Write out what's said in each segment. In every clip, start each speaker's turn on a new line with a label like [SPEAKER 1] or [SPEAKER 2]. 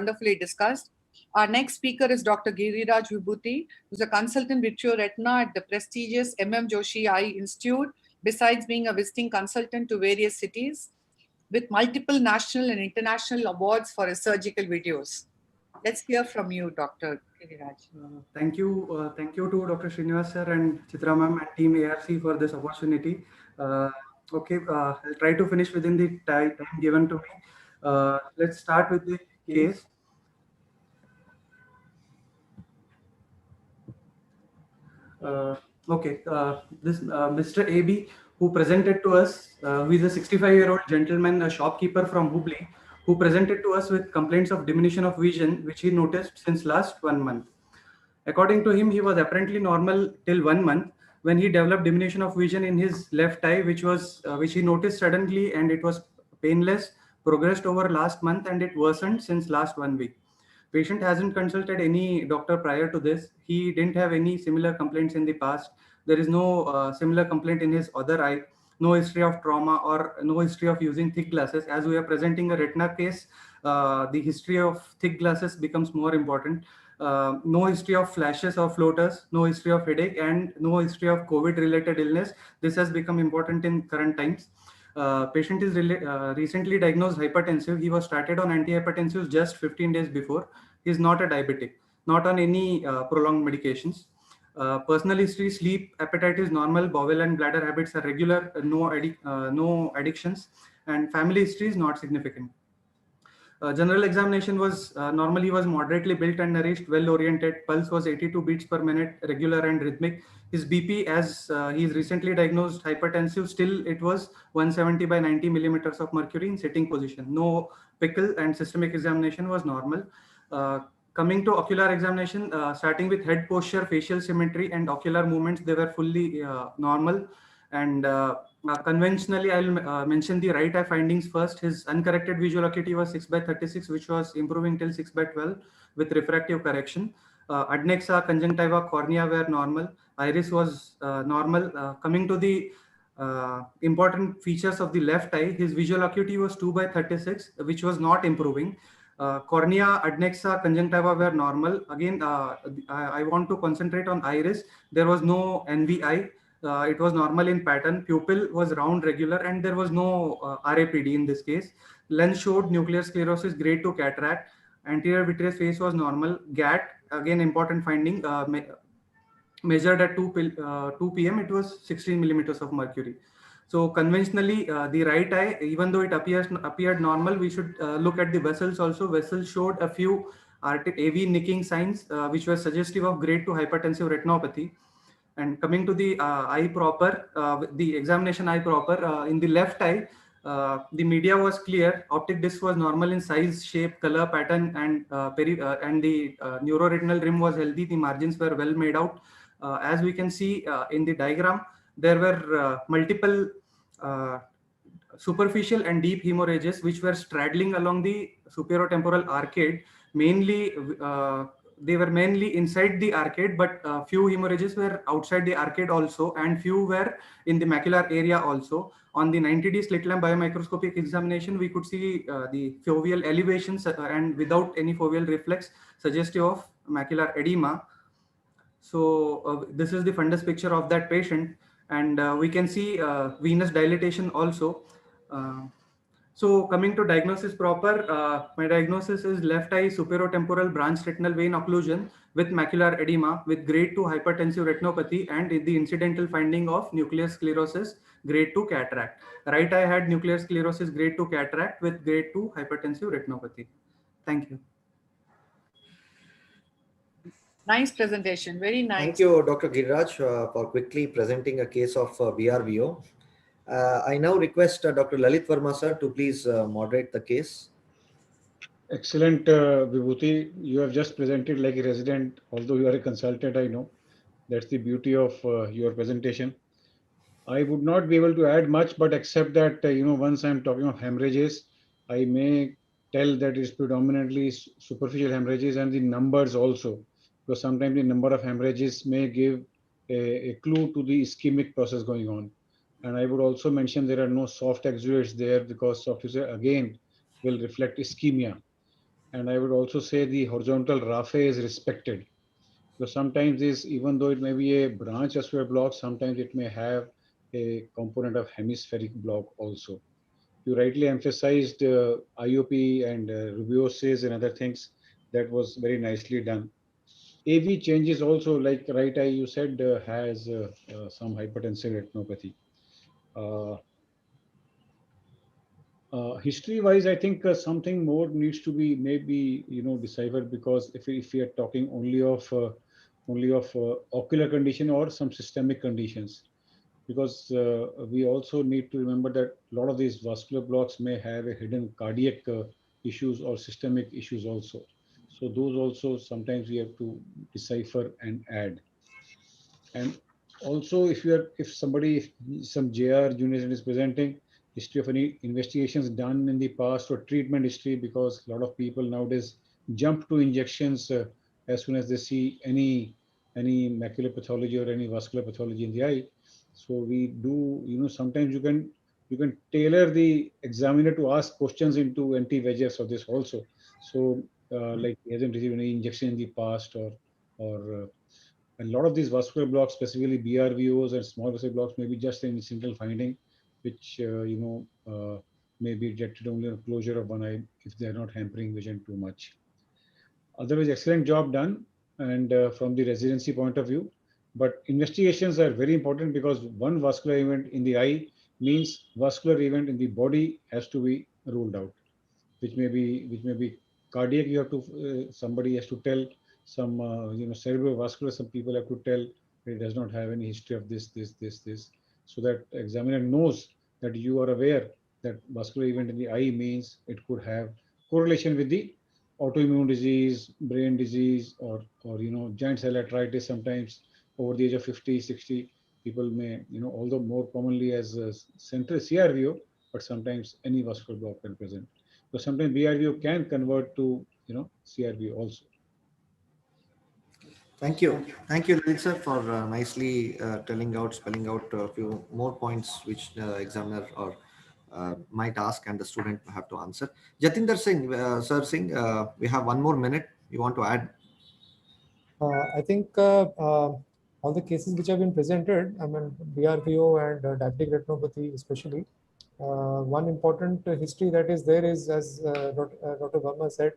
[SPEAKER 1] wonderfully discussed. Our next speaker is Dr. Giriraj Vibhuti, who's a consultant vitreoretina at the prestigious M.M. Joshi Eye Institute, besides being a visiting consultant to various cities with multiple national and international awards for his surgical videos. Let's hear from you, Dr. Giriraj.
[SPEAKER 2] Thank you to Dr. Srinivas sir and Chitra ma'am and team ARC for this opportunity. I'll try to finish within the time given to me. Let's start with the case. This Mr. AB, who presented to us, who is a 65-year-old gentleman, a shopkeeper from Hubli, who presented to us with complaints of diminution of vision, which he noticed since last 1 month. According to him, he was apparently normal till 1 month when he developed diminution of vision in his left eye, which he noticed suddenly, and it was painless, progressed over last month, and it worsened since last 1 week. Patient hasn't consulted any doctor prior to this. He didn't have any similar complaints in the past. There is no similar complaint in his other eye, no history of trauma or no history of using thick glasses. As we are presenting a retina case, the history of thick glasses becomes more important. No history of flashes or floaters, no history of headache, and no history of COVID-related illness. This has become important in current times. Patient is recently diagnosed hypertensive. He was started on antihypertensives just 15 days before. He is not a diabetic, not on any prolonged medications. Personal history, sleep, appetite is normal, bowel and bladder habits are regular, no addictions, and family history is not significant. General examination was normal. He was moderately built and nourished, well oriented. Pulse was 82 beats per minute, regular and rhythmic. His BP, as he is recently diagnosed hypertensive, still it was 170 by 90 millimeters of mercury in sitting position. No pickle, and systemic examination was normal. Coming to ocular examination, starting with head posture, facial symmetry, and ocular movements, they were fully normal. And conventionally, I'll mention the right eye findings first. His uncorrected visual acuity was 6 by 36, which was improving till 6 by 12 with refractive correction. Adnexa, conjunctiva, cornea were normal. Iris was normal. Coming to the important features of the left eye, his visual acuity was 2 by 36, which was not improving. Cornea, adnexa, conjunctiva were normal. Again, I want to concentrate on iris. There was no NVI. It was normal in pattern. Pupil was round, regular, and there was no RAPD in this case. Lens showed nuclear sclerosis, grade 2 cataract. Anterior vitreous phase was normal. GAT, again important finding, measured at 2 p.m. It was 16 millimeters of mercury. So conventionally, the right eye, even though it appeared normal, we should look at the vessels also. Vessels showed a few AV nicking signs, which were suggestive of grade 2 hypertensive retinopathy. And coming to the eye proper, the examination eye proper, in the left eye, the media was clear. Optic disc was normal in size, shape, color, pattern, and the neuroretinal rim was healthy. The margins were well made out. As we can see in the diagram, there were multiple superficial and deep hemorrhages which were straddling along the superiotemporal arcade. Mainly, they were mainly inside the arcade, but few hemorrhages were outside the arcade also, and few were in the macular area also. On the 90D slit lamp biomicroscopic examination, we could see the foveal elevations and without any foveal reflex, suggestive of macular edema. So this is the fundus picture of that patient, and we can see venous dilatation also. So coming to diagnosis proper, my diagnosis is left eye superiotemporal branch retinal vein occlusion with macular edema with grade 2 hypertensive retinopathy and the incidental finding of nuclear sclerosis grade 2 cataract. Right eye had nuclear sclerosis grade 2 cataract with grade 2 hypertensive retinopathy. Thank you.
[SPEAKER 1] Nice presentation, very nice.
[SPEAKER 3] Thank you, Dr. Giriraj, for quickly presenting a case of BRVO. I now request Dr. Lalit Verma sir to please moderate the case.
[SPEAKER 4] Excellent, Vibhuti. You have just presented like a resident, although you are a consultant, I know. That's the beauty of your presentation. I would not be able to add much, but except that, once I'm talking of hemorrhages, I may tell that it's predominantly superficial hemorrhages and the numbers also, because sometimes the number of hemorrhages may give a clue to the ischemic process going on. And I would also mention there are no soft exudates there because soft exudate again will reflect ischemia. And I would also say the horizontal raphe is respected. Because sometimes this, even though it may be a branch vascular block, sometimes it may have a component of hemispheric block also. You rightly emphasized IOP and rubeosis and other things. That was very nicely done. AV changes also, like right eye you said has some hypertensive retinopathy. Uh, History-wise, I think something more needs to be maybe deciphered, because if we are talking only of ocular condition or some systemic conditions, because we also need to remember that a lot of these vascular blocks may have a hidden cardiac issues or systemic issues also. So those also sometimes we have to decipher and add. And also, if somebody, if some JR junior is presenting history of any investigations done in the past or treatment history, because a lot of people nowadays jump to injections as soon as they see any macular pathology or any vascular pathology in the eye. So we do, sometimes you can tailor the examiner to ask questions into anti-VEGFs of this also. So like he hasn't received any injection in the past, or a lot of these vascular blocks, specifically BRVOs and small vessel blocks, may be just a single finding, which may be detected only on closure of one eye if they are not hampering vision too much. Otherwise, excellent job done, and from the residency point of view. But investigations are very important, because one vascular event in the eye means vascular event in the body has to be ruled out, which may be cardiac. You have to somebody has to tell, some cerebrovascular, some people have to tell it does not have any history of this, so that examiner knows that you are aware that vascular event in the eye means it could have correlation with the autoimmune disease, brain disease, or giant cell arteritis. Sometimes over the age of 50, 60, people may, although more commonly as central CRVO, but sometimes any vascular block can present. So sometimes BRVO can convert to CRVO also.
[SPEAKER 3] Thank you. Thank you, Lalit sir, for nicely spelling out a few more points which the examiner or might ask and the student have to answer. Jatinder Singh, we have 1 more minute. You want to add?
[SPEAKER 5] I think all the cases which have been presented, I mean, BRVO and diabetic retinopathy especially, one important history that is there is, as Dr. Verma said,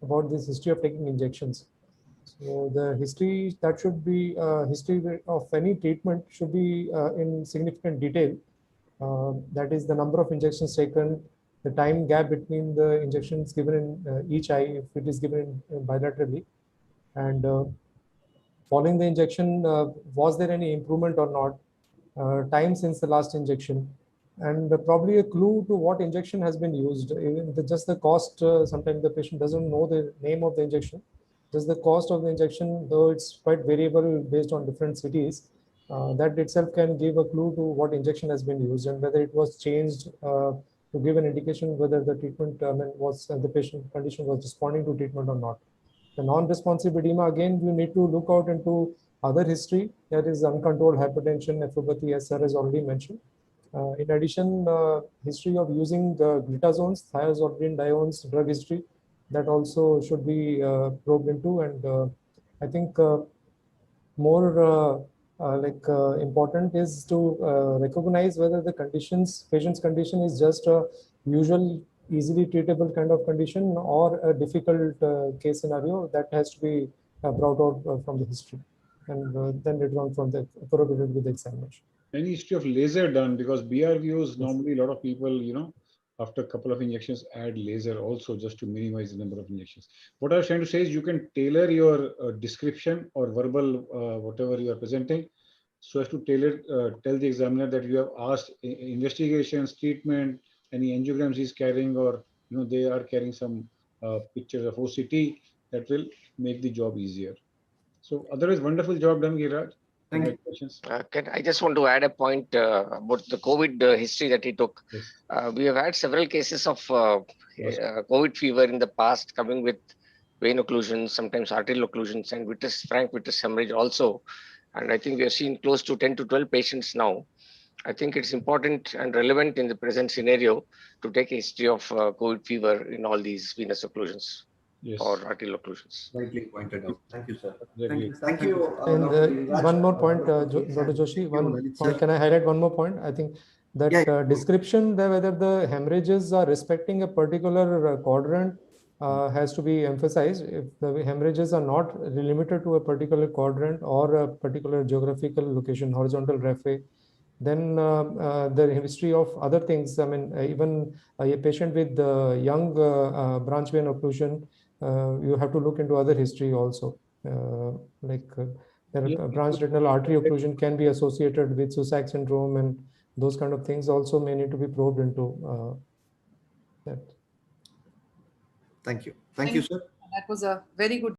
[SPEAKER 5] about this history of taking injections. So the history that should be history of any treatment should be in significant detail. That is the number of injections taken, the time gap between the injections given in each eye, if it is given bilaterally, and following the injection, was there any improvement or not? Time since the last injection, and probably a clue to what injection has been used. Even just the cost, sometimes the patient doesn't know the name of the injection. Just the cost of the injection, though it's quite variable based on different cities, that itself can give a clue to what injection has been used and whether it was changed to give an indication whether the treatment was the patient condition was responding to treatment or not. The non-responsive edema, again, you need to look out into other history, that is uncontrolled hypertension, nephropathy, as sir has already mentioned. In addition, history of using glitazones, thiazolidinediones, drug history, that also should be probed into. And I think more important is to recognize whether the patient's condition is just a usual, easily treatable kind of condition or a difficult case scenario that has to be brought out from the history, and then later on from the corroborated with the examination.
[SPEAKER 4] Any history of laser done, because BRVOs normally a lot of people, after a couple of injections add laser also, just to minimize the number of injections. What I was trying to say is you can tailor your description or verbal whatever you are presenting, so as to tell the examiner that you have asked investigations, treatment, any angiograms he's carrying, or they are carrying some pictures of OCT. That will make the job easier. So otherwise, wonderful job done, Giriraj. Congratulations.
[SPEAKER 6] I just want to add a point about the COVID history that he took.
[SPEAKER 4] Yes.
[SPEAKER 6] We have had several cases of COVID fever in the past, coming with vein occlusions, sometimes arterial occlusions, and frank vitreous hemorrhage also. And I think we have seen close to 10 to 12 patients now. I think it's important and relevant in the present scenario to take a history of COVID fever in all these venous occlusions
[SPEAKER 4] Yes.
[SPEAKER 6] or arterial occlusions.
[SPEAKER 3] Rightly pointed out. Thank you, sir.
[SPEAKER 4] Exactly.
[SPEAKER 3] Thank you.
[SPEAKER 5] And
[SPEAKER 3] Dr. Giriraj,
[SPEAKER 5] one more point,
[SPEAKER 3] Dr.
[SPEAKER 5] Dr. Joshi,
[SPEAKER 3] Thank you,
[SPEAKER 5] one
[SPEAKER 3] Lalit
[SPEAKER 5] point.
[SPEAKER 3] sir.
[SPEAKER 5] Can I highlight one more point? I think that
[SPEAKER 3] Yeah, yeah.
[SPEAKER 5] description that whether the hemorrhages are respecting a particular quadrant has to be emphasized. If the hemorrhages are not limited to a particular quadrant or a particular geographical location, horizontal raphe, then the history of other things. I mean, even a patient with young branch vein occlusion, you have to look into other history also. Branch retinal artery occlusion can be associated with Susac syndrome, and those kind of things also may need to be probed into that.
[SPEAKER 3] Thank you. Thank you, sir.
[SPEAKER 1] That was a very good